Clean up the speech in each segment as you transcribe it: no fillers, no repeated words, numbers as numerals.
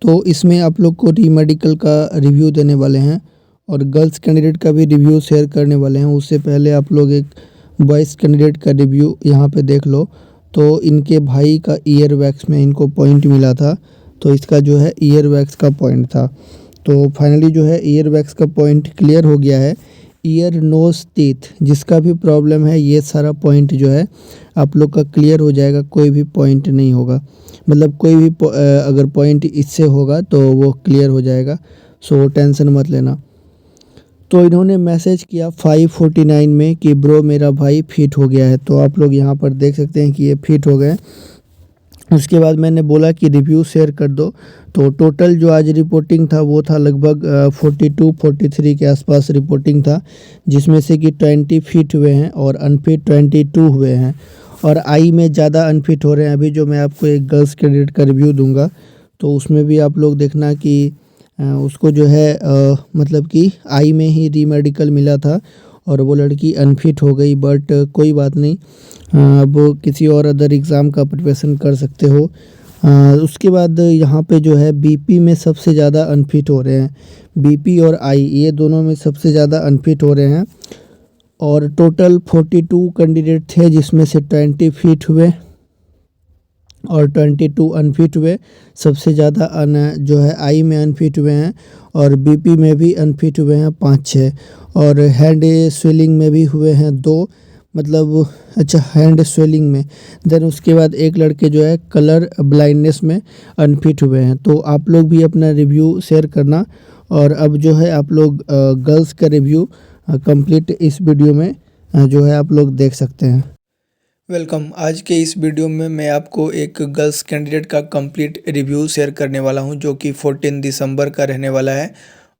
तो इसमें आप लोग को री मेडिकल का रिव्यू देने वाले हैं और गर्ल्स कैंडिडेट का भी रिव्यू शेयर करने वाले हैं। उससे पहले आप लोग एक बॉयज़ कैंडिडेट का रिव्यू यहाँ पे देख लो। तो इनके भाई का ईयर वैक्स में इनको पॉइंट मिला था, तो इसका जो है ईयर वैक्स का पॉइंट था। तो फाइनली जो है ईयर वैक्स का पॉइंट क्लियर हो गया है। ईयर नोज टीथ जिसका भी प्रॉब्लम है, ये सारा पॉइंट जो है आप लोग का क्लियर हो जाएगा, कोई भी पॉइंट नहीं होगा। मतलब कोई भी अगर पॉइंट इससे होगा तो वो क्लियर हो जाएगा, सो टेंशन मत लेना। तो इन्होंने मैसेज किया 5:49 में कि ब्रो मेरा भाई फिट हो गया है। तो आप लोग यहाँ पर देख सकते हैं कि ये फिट हो गए। उसके बाद मैंने बोला कि रिव्यू शेयर कर दो। तो टोटल जो आज रिपोर्टिंग था वो था लगभग 42-43 के आसपास रिपोर्टिंग था, जिसमें से कि 20 फिट हुए हैं और अनफिट 22 हुए हैं और आई में ज़्यादा अनफिट हो रहे हैं। अभी जो मैं आपको एक गर्ल्स कैंडिडेट का रिव्यू दूंगा तो उसमें भी आप लोग देखना कि उसको जो है मतलब कि आई में ही री मेडिकल मिला था और वो लड़की अनफिट हो गई। बट कोई बात नहीं, अब किसी और अदर एग्ज़ाम का प्रिपरेशन कर सकते हो। उसके बाद यहाँ पे जो है बीपी में सबसे ज़्यादा अनफिट हो रहे हैं। बीपी और आई ये दोनों में सबसे ज़्यादा अनफिट हो रहे हैं और टोटल 42 कैंडिडेट थे, जिसमें से 20 फिट हुए और 22 अनफिट हुए। सबसे ज़्यादा जो है आई में अनफिट हुए हैं और बीपी में भी अनफिट हुए हैं 5-6 और हैंड स्वेलिंग में भी हुए हैं 2, मतलब अच्छा हैंड स्वेलिंग में। देन उसके बाद एक लड़के जो है कलर ब्लाइंडनेस में अनफिट हुए हैं। तो आप लोग भी अपना रिव्यू शेयर करना। और अब जो है आप लोग गर्ल्स का रिव्यू कंप्लीट इस वीडियो में जो है आप लोग देख सकते हैं। वेलकम। आज के इस वीडियो में मैं आपको एक गर्ल्स कैंडिडेट का कंप्लीट रिव्यू शेयर करने वाला हूं, जो कि 14 दिसंबर का रहने वाला है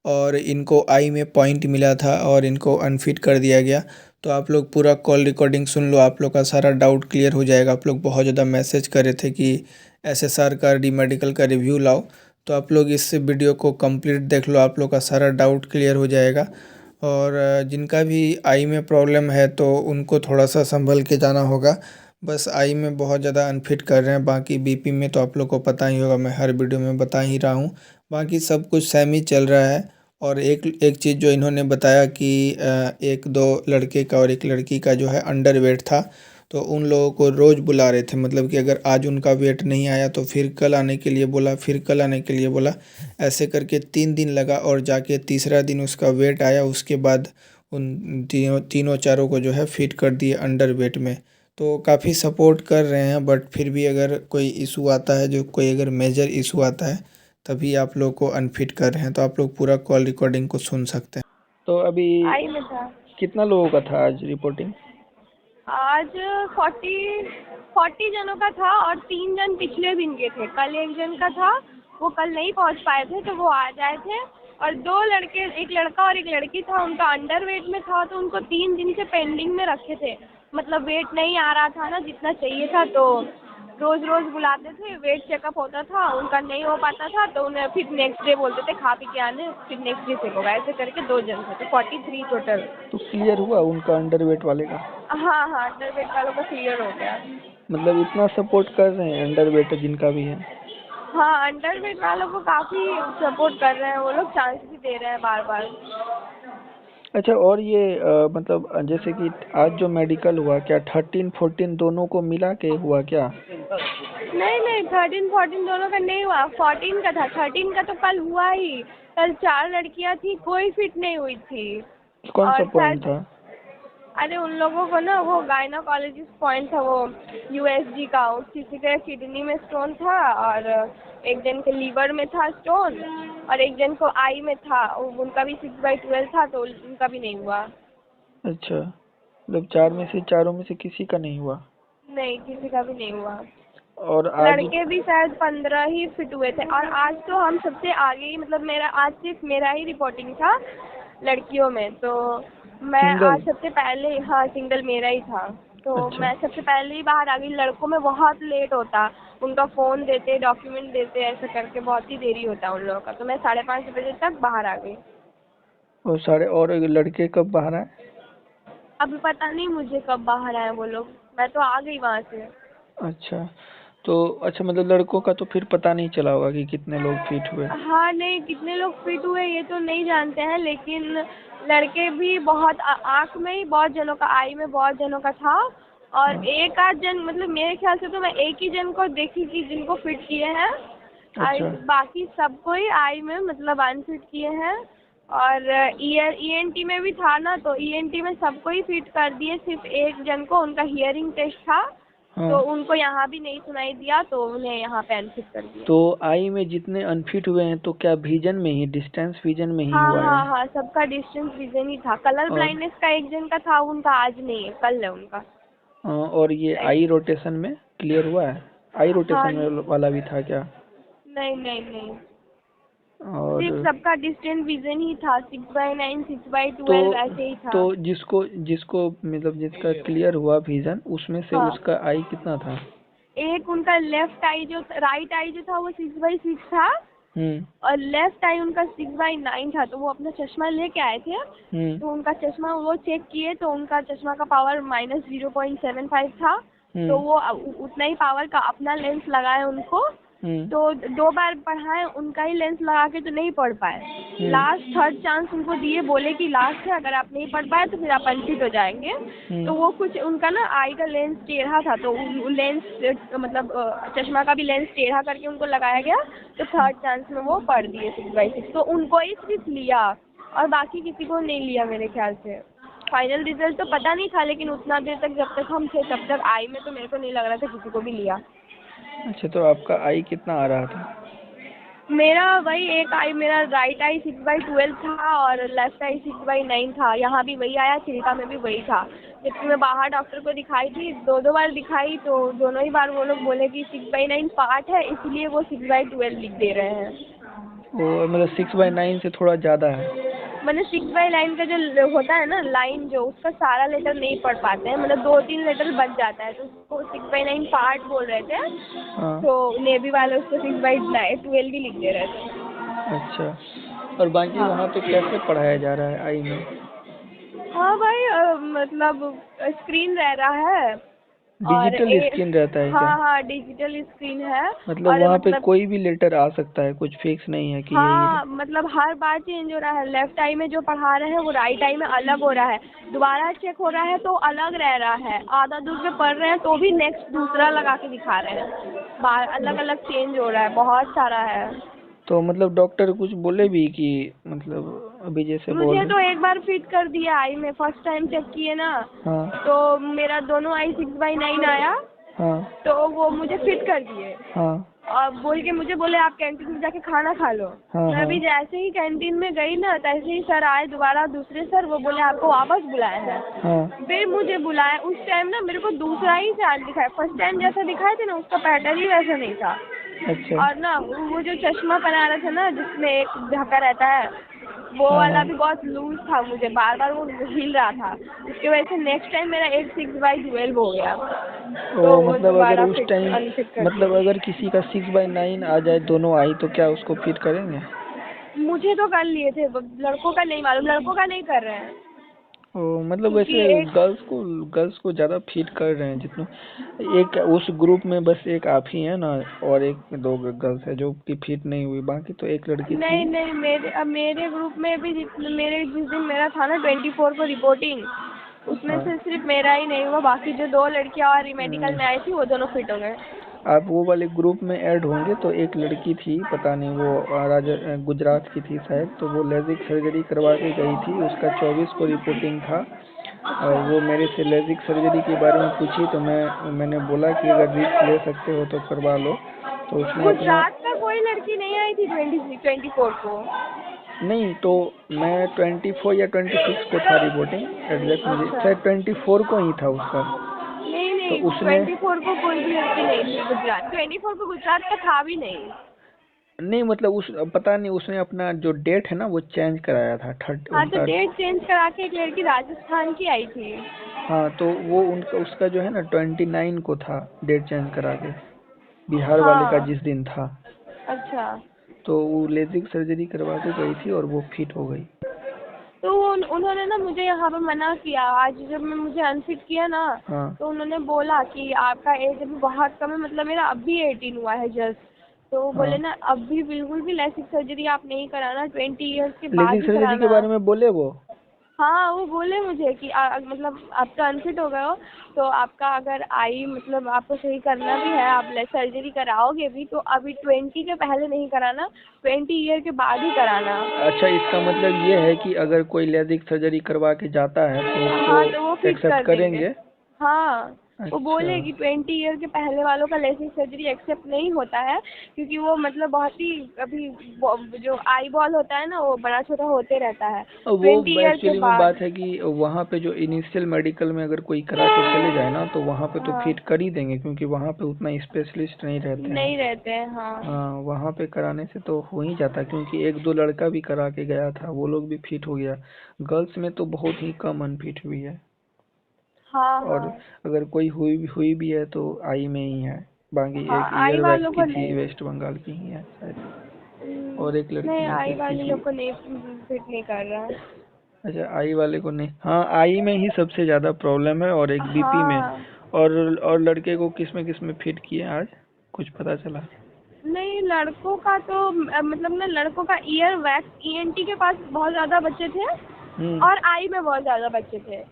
और इनको आई में पॉइंट मिला था और इनको अनफिट कर दिया गया। तो आप लोग पूरा कॉल रिकॉर्डिंग सुन लो, आप लोग का सारा डाउट क्लियर हो जाएगा। आप लोग बहुत ज़्यादा मैसेज कर रहे थे कि एसएसआर का डी मेडिकल का रिव्यू लाओ, तो आप लोग इस वीडियो को कंप्लीट देख लो, आप लोग का सारा डाउट क्लियर हो जाएगा। और जिनका भी आई में प्रॉब्लम है तो उनको थोड़ा सा संभल के जाना होगा। बस आई में बहुत ज़्यादा अनफिट कर रहे हैं, बाकी बीपी में तो आप लोग को पता ही होगा, मैं हर वीडियो में बता ही रहा हूँ। बाकी सब कुछ सेम ही चल रहा है। और एक एक चीज़ जो इन्होंने बताया कि एक दो लड़के का और एक लड़की का जो है अंडर वेट था, तो उन लोगों को रोज़ बुला रहे थे। मतलब कि अगर आज उनका वेट नहीं आया तो फिर कल आने के लिए बोला, फिर कल आने के लिए बोला। ऐसे करके 3 दिन लगा और जाके तीसरा दिन उसका वेट आया। उसके बाद उन तीनों चारों को जो है फिट कर दिए अंडर वेट में। तो काफ़ी सपोर्ट कर रहे हैं, बट फिर भी अगर कोई इशू आता है, जो कोई अगर मेजर इशू आता है, तभी आप लोग को अनफिट कर रहे हैं। तो आप लोग पूरा कॉल रिकॉर्डिंग को सुन सकते हैं। तो अभी आई में था। कितना लोगों का था आज रिपोर्टिंग? आज 40 जनों का था और 3 जन पिछले दिन के थे। कल एक जन का था, वो कल नहीं पहुंच पाए थे तो वो आज आए थे। और 2 लड़के, एक लड़का और एक लड़की था, उनका अंडर वेट में था तो उनको 3 दिन से पेंडिंग में रखे थे। मतलब वेट नहीं आ रहा था ना जितना चाहिए था, तो रोज़ रोज़ बुलाते थे, वेट चेकअप होता था, उनका नहीं हो पाता था तो उन्हें फिर नेक्स्ट डे बोलते थे खा पी के आने, फिर नेक्स्ट डे चेक होगा। ऐसे करके 2 जन थे, तो 43 टोटल। तो क्लियर हुआ उनका अंडर वेट वाले का? हाँ हाँ, अंडर वेट वालों का क्लियर हो गया। मतलब इतना सपोर्ट कर रहे हैं अंडर वेट जिनका भी है? हाँ, अंडर वेट वालों को काफ़ी सपोर्ट कर रहे हैं, वो लोग चांस भी दे रहे हैं बार बार। अच्छा, और ये मतलब जैसे कि आज जो मेडिकल हुआ, क्या 13-14 दोनों को मिला के हुआ क्या? नहीं नहीं, 13-14 दोनों का नहीं हुआ, 14 का था। 13 का तो कल हुआ ही। कल 4 लड़कियां थी, कोई फिट नहीं हुई थी। कौन सा और पॉइंट शायद, था? अरे उन लोगों को ना वो गायनाकोलॉजिस्ट पॉइंट था, वो यूएसजी का। किसी के किडनी में स्टोन था और एक जन के लीवर में था स्टोन और एक जन को आई में था। उनका भी 6/12 था तो उनका भी नहीं हुआ। अच्छा, मतलब चार में से चारों में से किसी का नहीं हुआ? नहीं, किसी का भी नहीं हुआ। और आज? लड़के भी शायद 15 ही फिट हुए थे। और आज तो हम सबसे आगे ही, मतलब मेरा आज सिर्फ मेरा ही रिपोर्टिंग था लड़कियों में, तो मैं सिंगल? आज सबसे पहले, हाँ सिंगल मेरा ही था, तो अच्छा। मैं सबसे पहले ही बाहर आ गई। लड़कों में बहुत लेट होता, उनका फ़ोन देते, डॉक्यूमेंट देते, ऐसा करके बहुत ही देरी होता उन लोगों का। तो मैं 5:30 बजे तक बाहर आ गई। और सारे और लड़के कब बाहर आए? अभी पता नहीं मुझे कब बाहर आए वो लोग, मैं तो आ गई वहाँ से। अच्छा, तो अच्छा, मतलब लड़कों का तो फिर पता नहीं चला होगा कि कितने लोग फिट हुए। हाँ नहीं, कितने लोग फिट हुए ये तो नहीं जानते हैं, लेकिन लड़के भी बहुत आँख में ही बहुत जनों का, आई में बहुत जनों का था। और एक आध जन, मतलब मेरे ख्याल से तो मैं एक ही जन को देखी कि जिनको फिट किए हैं। अच्छा। बाकी सबको ही आई में मतलब अनफिट किए हैं। और ईएनटी में भी था ना, तो ईएनटी में सबको ही फिट कर दिए, सिर्फ एक जन को उनका हियरिंग टेस्ट था, तो हाँ। उनको यहाँ भी नहीं सुनाई दिया, तो उन्हें यहाँ पे अनफिट कर दिया। तो आई में जितने अनफिट हुए हैं तो क्या विजन में ही, डिस्टेंस विजन में ही हाँ हुआ है? हाँ हाँ, सबका डिस्टेंस विजन ही था। कलर और ब्लाइंडनेस का एक जन का था, उनका आज नहीं है, कल है उनका। और ये आई रोटेशन में क्लियर हुआ है? आई हाँ रोटेशन में वाला भी था क्या? नहीं नहीं नहीं, और सिर्फ सबका डिस्टेंस विजन ही था, 6/9 तो 6/12 ऐसे ही था। तो जिसको जिसको मतलब जिसका क्लियर हुआ विजन, उसमें से हाँ, उसका आई कितना था? एक उनका लेफ्ट आई जो, राइट आई जो था वो 6/6 था, हम्म। और लेफ्ट आई उनका 6/9 था। तो वो अपना चश्मा लेके आए थे, हम्म। तो उनका चश्मा वो चेक किए, तो उनका चश्मा का पावर -0.75 था। तो हम्म। वो उतना ही पावर का अपना लेंस लगाए उनको, हम्म। तो 2 बार पढ़ाए, उनका ही लेंस लगा के तो नहीं पढ़ पाए। हम्म। लास्ट थर्ड चांस उनको दिए, बोले कि लास्ट है, अगर आप नहीं पढ़ पाए तो फिर आप अनफिट हो जाएंगे। तो वो कुछ उनका ना आई का लेंस टेढ़ा था, तो लेंस मतलब चश्मा का भी लेंस टेढ़ा करके उनको लगाया गया, तो थर्ड चांस में वो पढ़ दिए 6/6। तो उनको ही सिर्फ लिया, और बाकी किसी को नहीं लिया मेरे ख्याल से। फाइनल रिजल्ट तो पता नहीं था, लेकिन उतना देर तक जब तक हम थे तब तक आई में तो मेरे को नहीं लग रहा था किसी को भी लिया। अच्छा, तो आपका आई कितना आ रहा था? मेरा वही एक आई, मेरा राइट आई 6/12 था, और लेफ्ट आई 6/9 था। यहाँ भी वही आया, चिल्का में भी वही था। जबकि मैं बाहर डॉक्टर को दिखाई थी, 2 बार दिखाई, तो दोनों ही बार वो लोग बोले कि 6/9 पार्ट है, इसलिए वो 6/12 लिख दे रहे हैं। वो मतलब 6/9 से थोड़ा ज़्यादा है। मतलब 6/9 का जो होता है ना लाइन, जो उसका सारा लेटर नहीं पढ़ पाते हैं, मतलब 2-3 लेटर बच जाता है, तो उसको 6/9 पार्ट बोल रहे थे। हाँ। तो नेवी वाले उसको 6/12 भी लिख दे रहे थे। अच्छा, और बाकी हाँ वहाँ पे कैसे पढ़ाया जा रहा है आई में? हाँ भाई, मतलब स्क्रीन रह रहा है, और डिजिटल स्क्रीन रहता है क्या? हाँ हाँ, डिजिटल स्क्रीन है। मतलब और वहाँ पे मतलब कोई भी लेटर आ सकता है, कुछ फिक्स नहीं है कि यही हाँ, मतलब हर बार चेंज हो रहा है। लेफ्ट आई में जो पढ़ा रहे हैं वो राइट आई में अलग हो रहा है, दोबारा चेक हो रहा है तो अलग रह रहा है, आधा दूर पे पढ़ रहे हैं तो भी नेक्स्ट दूसरा लगा के दिखा रहे हैं, बार अलग अलग चेंज हो रहा है, बहुत सारा है। तो मतलब डॉक्टर कुछ बोले भी कि मतलब अभी जैसे बोल मुझे तो रहे? एक बार फिट कर दिया आई में, फर्स्ट टाइम चेक किए ना, हाँ। तो मेरा दोनों आई 6/9 आया, हाँ। तो वो मुझे फिट कर दिए। हाँ। और बोल के मुझे बोले आप कैंटीन में जाके खाना खा लो। हाँ। मैं हाँ। भी जैसे ही कैंटीन में गई ना, तैसे ही सर आए दोबारा, दूसरे सर, वो बोले आपको वापस बुलाया है। हाँ। फिर मुझे बुलाया, उस टाइम ना मेरे को दूसरा ही चार्ट दिखाया, फर्स्ट टाइम जैसा दिखाए थे ना उसका पैटर्न ही वैसा नहीं था। अच्छा। और ना वो जो चश्मा पहना रहा था ना, जिसमें एक ढका रहता है, वो हाँ। वाला हाँ। भी बहुत लूज था, मुझे बार बार वो हिल रहा था, इसकी वजह से नेक्स्ट टाइम मेरा एक 6/12 हो गया, तो तो वो मतलब अगर दोबारा उस फिट टाइम, अनफिट कर मतलब दिया। अगर किसी का 6/9 आ जाए दोनों आई, तो क्या उसको फिट करेंगे? मुझे तो कर लिए थे, लड़कों का नहीं मालूम, लड़कों का नहीं कर रहे हैं, ओ, मतलब क्योंकि वैसे एक गर्ल्स को ज़्यादा फिट कर रहे हैं जितना। एक उस ग्रुप में बस एक आप ही हैं ना, और एक दो गर्ल्स है जो कि फिट नहीं हुई, बाकी तो एक लड़की थी। नहीं नहीं, मेरे ग्रुप में भी जिस दिन मेरा था ना 24 को रिपोर्टिंग, उसमें हाँ। से सिर्फ मेरा ही नहीं हुआ, बाकी जो 2 लड़कियां और मेडिकल में आई थी वो दोनों फिट हो गए। आप वो वाले ग्रुप में ऐड होंगे, तो एक लड़की थी, पता नहीं वो गुजरात की थी शायद, तो वो लेजिक सर्जरी करवा के गई थी, उसका 24 को रिपोर्टिंग था। और अच्छा, वो मेरे से लेजिक सर्जरी के बारे में पूछी, तो मैंने बोला कि अगर रिस्क ले सकते हो तो करवा लो। तो उसने अपना, गुजरात का कोई लड़की नहीं आई थी 24 को? नहीं तो मैं 24 या 26 को था रिपोर्टिंग, एग्जैक्ट मुझे अच्छा, शायद 24 को ही था उसका। नहीं तो नहीं, उसने, 24 को कोई भी लड़की नहीं थी गुजरात, 24 को गुजरात का था भी नहीं। नहीं मतलब उस, पता नहीं उसने अपना जो डेट है ना वो चेंज कराया था, थर्ड हाँ, तो उनका। डेट चेंज करा के एक लड़की राजस्थान की आई थी। हाँ, तो वो उनका उसका जो है ना 29 को था, डेट चेंज करा के, बिहार वाले का हाँ, जिस दिन था। अच्छा। तो वो लेजिक सर्जरी करवा के गई थी और वो फिट हो गई। तो उन्होंने ना मुझे यहाँ पे मना किया। आज जब मैं मुझे अनफिट किया ना, हाँ तो उन्होंने बोला कि आपका एज अभी बहुत कम है, मतलब मेरा अभी 18 हुआ है जस्ट। तो वो बोले हाँ। ना अभी बिल्कुल भी लेसिक सर्जरी आप नहीं कराना, 20 ईयर्स के लेजिक बाद ही सर्जरी के कराना। बारे में बोले वो? हाँ, वो बोले मुझे कि मतलब आप तो अनफिट हो गए हो, तो आपका अगर आई मतलब आपको सही करना भी है, आप सर्जरी कराओगे भी, तो अभी 20 के पहले नहीं कराना, 20 ईयर के बाद ही कराना। अच्छा, इसका मतलब ये है कि अगर कोई लेजिक सर्जरी करवा के जाता है तो हाँ, तो वो उसको फिट एक्सेप्ट कर देंगे। करेंगे? हाँ, वो अच्छा। बोले कि 20 ईयर के पहले वालों का लेसिक सर्जरी एक्सेप्ट नहीं होता है, क्योंकि वो मतलब बहुत ही अभी जो आई बॉल होता है ना, वो बड़ा छोटा होते रहता है वो 20 ईयर के एक्चुअली में बाद। बात है कि वहाँ पे जो इनिशियल मेडिकल में अगर कोई करा के चले जाए ना, तो वहाँ पे तो हाँ, फिट कर ही देंगे, क्योंकि वहाँ पे उतना स्पेशलिस्ट नहीं रहते हैं। नहीं रहते हैं। हाँ हाँ, वहाँ पे कराने से तो हो ही जाता है, क्योंकि एक दो लड़का भी करा के गया था, वो लोग भी फिट हो गया। गर्ल्स में तो बहुत ही कम अनफिट हुई है। हाँ और हाँ अगर कोई हुई भी है तो आई में ही है। बाकी हाँ, एक आई ईयर वैक्स वालों की को थी, नहीं। वेस्ट बंगाल की ही है शायद। और एक लड़की नहीं, ने आई फिर की वाले थी। लोग को नहीं फिट नहीं कर रहा है। अच्छा, आई वाले को नहीं। हाँ, आई में ही सबसे ज्यादा प्रॉब्लम है, और एक बीपी में। हाँ, और लड़के को किस में फिट किए आज, कुछ पता चला? नहीं लड़कों का तो मतलब ना लड़कों का ईयर वैक्स ईएनटी के पास बहुत ज़्यादा बच्चे थे, हम्म। और आई में बहुत ज़्यादा बच्चे थे।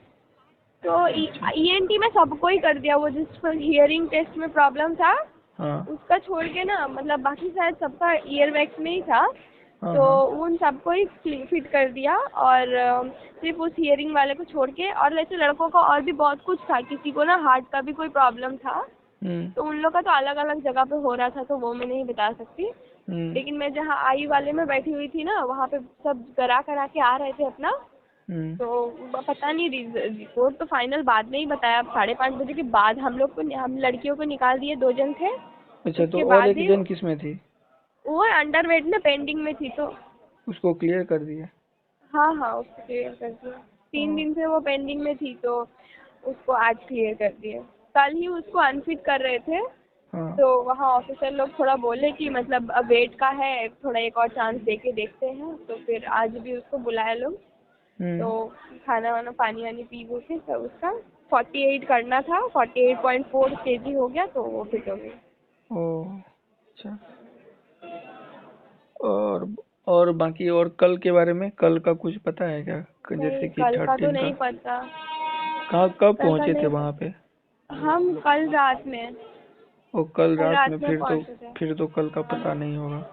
तो अच्छा। ईएनटी में सबको ही कर दिया, वो जिसको हियरिंग टेस्ट में प्रॉब्लम था हाँ उसका छोड़ के ना, मतलब बाकी शायद सबका ईयर वैक्स में ही था। हाँ तो हाँ। उन सबको ही फिट कर दिया, और सिर्फ उस हियरिंग वाले को छोड़ के। और वैसे लड़कों का और भी बहुत कुछ था, किसी को ना हार्ट का भी कोई प्रॉब्लम था, हम्म। तो उन लोग का तो अलग अलग जगह पे हो रहा था, तो वो मैं नहीं बता सकती। हम्म। लेकिन मैं जहाँ आई वाले में बैठी हुई थी ना, वहाँ पे सब करा करा के आ रहे थे अपना। हम्म। तो पता नहीं, रिपोर्ट तो फाइनल बाद में ही बताया, 5:30 बजे के बाद हम लड़कियों को निकाल दिए, 2 जन थे। अच्छा, तो उसके और बाद एक ही जन किस में थी? वो अंडरवेट में पेंडिंग में थी, तो उसको क्लियर कर दिया? हाँ हाँ, उसको क्लियर कर दिया। 3 दिन से वो पेंडिंग में थी, तो उसको आज क्लियर कर दिए। कल ही उसको अनफिट कर रहे थे, हाँ। तो वहाँ ऑफिसर लोग थोड़ा बोले कि मतलब अब वेट का है, थोड़ा एक और चांस दे के देखते हैं, तो फिर आज भी उसको बुलाए लोग। हम्म। तो खाना वाना पानी वानी पी वो के सब उसका 48 करना था, 48.4 kg हो गया, तो वो फिट हो गई। ओ। अच्छा। और और बाकी, और कल के बारे में, कल का कुछ पता है क्या? नहीं, जैसे कि कल का तो 13 का। नहीं पता। कहाँ कब कल का पहुंचे थे नहीं वहां पे? पता, हम कल रात में। और कल कल रात में रात में पहुंचे थे। फिर तो कल का पता नहीं होगा।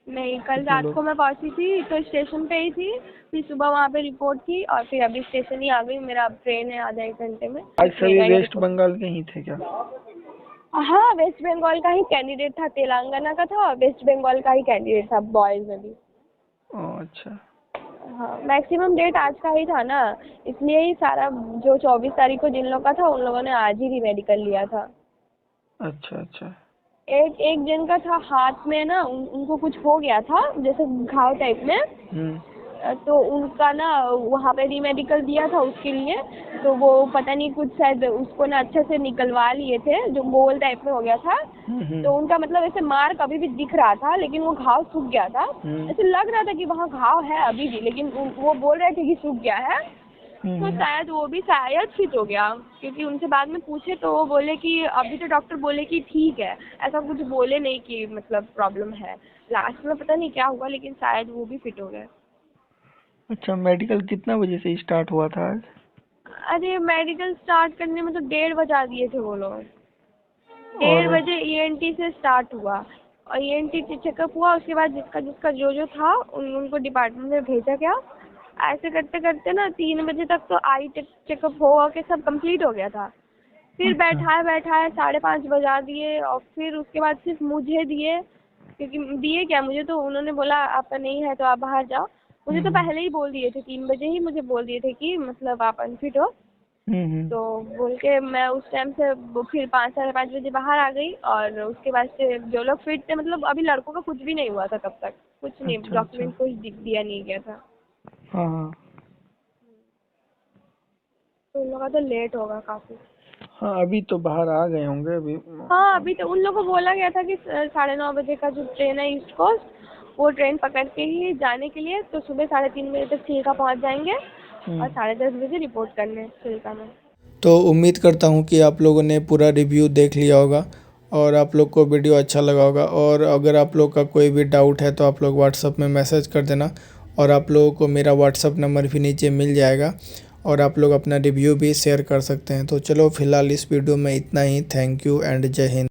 नहीं, कल कितने रात लोग? को मैं पहुंची थी, तो स्टेशन पे ही थी। फिर सुबह वहाँ पे रिपोर्ट की, और फिर अभी स्टेशन ही आ गई। मेरा ट्रेन है आधा एक घंटे में, आज सभी मेरा ही वेस्ट रिपोर्ट। बंगाल के ही थे क्या? हाँ, वेस्ट बंगाल का ही कैंडिडेट था, तेलंगाना का था, और वेस्ट बंगाल का ही कैंडिडेट था बॉयज में भी। ओ अच्छा। हाँ, मैक्सिमम डेट आज का ही था ना, इसलिए ही सारा जो 24 तारीख को जिन लोग का था, उन लोगों ने आज ही मेडिकल लिया था। अच्छा। अच्छा। एक एक जन का था हाथ में ना, उनको कुछ हो गया था जैसे घाव टाइप में। हम्म। तो उनका ना वहाँ पे रीमेडिकल दिया था उसके लिए। तो वो पता नहीं कुछ शायद उसको ना अच्छे से निकलवा लिए थे, जो गोल टाइप में हो गया था। हम्म। तो उनका मतलब ऐसे मार्क अभी भी दिख रहा था, लेकिन वो घाव सूख गया था। हम्म। ऐसे लग रहा था कि वहाँ घाव है अभी भी, लेकिन वो बोल रहे थे कि सूख गया है। तो हम्म। शायद वो भी शायद फिट हो गया, क्योंकि उनसे बाद में पूछे तो वो बोले कि अभी तो डॉक्टर बोले कि ठीक है, ऐसा कुछ बोले नहीं कि मतलब प्रॉब्लम है। लास्ट में पता नहीं क्या हुआ, लेकिन शायद वो भी फिट हो गए। अच्छा, मेडिकल कितना बजे से स्टार्ट हुआ था आज? अरे मेडिकल स्टार्ट करने में तो 1:30 बजा दिए थे वो लोग। डेढ़ और बजे ईएनटी से स्टार्ट हुआ, और ईएनटी चेकअप हुआ। उसके बाद जिसका जिसका जो था उनको डिपार्टमेंट में भेजा गया। ऐसे करते करते ना 3 बजे तक तो आई चेकअप हो के सब कंप्लीट हो गया था। फिर अच्छा। बैठाए बैठाए 5:30 बजा दिए, और फिर उसके बाद सिर्फ मुझे दिए। क्योंकि दिए क्या, मुझे तो उन्होंने बोला आपका नहीं है तो आप बाहर जाओ। मुझे तो हम्म। पहले ही बोल दिए थे, 3 बजे ही मुझे बोल दिए थे कि मतलब आप अनफिट हो। हम्म। तो बोल के मैं उस टाइम से फिर 5 साढ़े 5 बजे बाहर आ गई। और उसके बाद से जो लोग फिट थे, मतलब अभी लड़कों का कुछ भी नहीं हुआ था तब तक, कुछ नहीं, अच्छा। अच्छा। डॉक्यूमेंट कुछ दिया नहीं गया था। हाँ हाँ। तो उन लोगों का तो लेट होगा काफ़ी। हाँ, अभी तो बाहर आ गए होंगे अभी। हाँ, अभी तो उन लोगों को बोला गया था कि 9:30 बजे का जो ट्रेन है ईस्ट कोस्ट, वो ट्रेन पकड़ के ही जाने के लिए, तो सुबह 3:30 बजे तक चिल्का पहुंच जाएंगे और 10:30 बजे रिपोर्ट करने चिल्का में। तो उम्मीद करता हूँ कि आप लोगों ने पूरा रिव्यू देख लिया होगा और आप लोग को वीडियो अच्छा लगा होगा। और अगर आप लोग का कोई भी डाउट है तो आप लोग व्हाट्सअप में मैसेज कर देना, और आप लोगों को मेरा व्हाट्सअप नंबर भी नीचे मिल जाएगा और आप लोग अपना रिव्यू भी शेयर कर सकते हैं। तो चलो फ़िलहाल इस वीडियो में इतना ही। थैंक यू एंड जय हिंद।